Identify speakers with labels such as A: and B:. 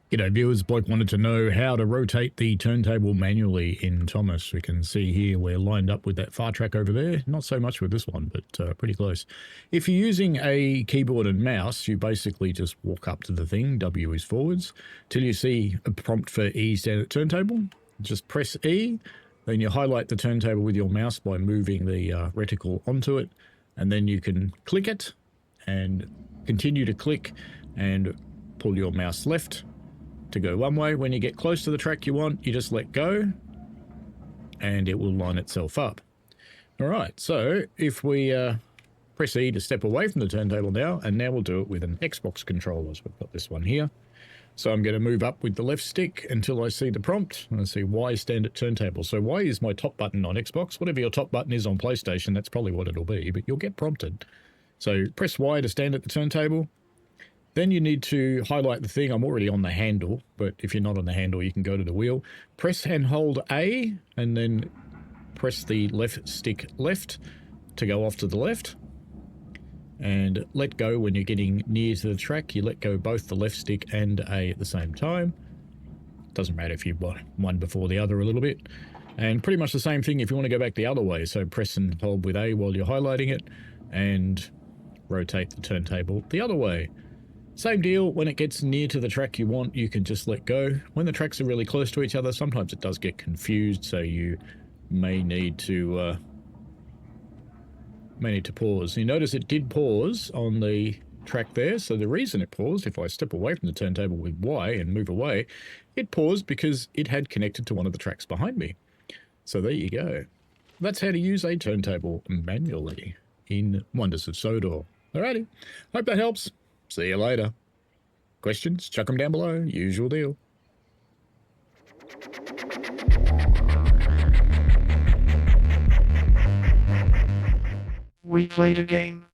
A: G'day viewers, Bloke wanted to know how to rotate the turntable manually in Thomas. We can see here we're lined up with that far track over there. Not so much with this one, but pretty close. If you're using a keyboard and mouse, you basically just walk up to the thing, W is forwards, till you see a prompt for E stand at turntable. Just press E, then you highlight the turntable with your mouse by moving the reticle onto it, and then you can click it and continue to click and pull your mouse left to go one way. When you get close to the track you want, you just let go and it will line itself up. All right, so if we press E to step away from the turntable now, and now we'll do it with an Xbox controller. So we've got this one here. So I'm going to move up with the left stick until I see the prompt, and I see Y stand at turntable. So Y is my top button on Xbox. Whatever your top button is on PlayStation, that's probably what it'll be, but you'll get prompted. So press Y to stand at the turntable. Then you need to highlight the thing. I'm already on the handle, but if you're not on the handle, you can go to the wheel. Press and hold A, and then press the left stick left to go off to the left. And let go when you're getting near to the track. You let go both the left stick and A at the same time. Doesn't matter if you've got one before the other a little bit. And pretty much the same thing if you want to go back the other way. So press and hold with A while you're highlighting it, and rotate the turntable the other way. Same deal, when it gets near to the track you want, you can just let go. When the tracks are really close to each other, sometimes it does get confused, so you may need to pause. You notice it did pause on the track there, so the reason it paused, if I step away from the turntable with Y and move away, it paused because it had connected to one of the tracks behind me. So there you go. That's how to use a turntable manually in Wonders of Sodor. Alrighty, hope that helps. See you later. Questions? Chuck them down below. Usual deal.
B: We played a game.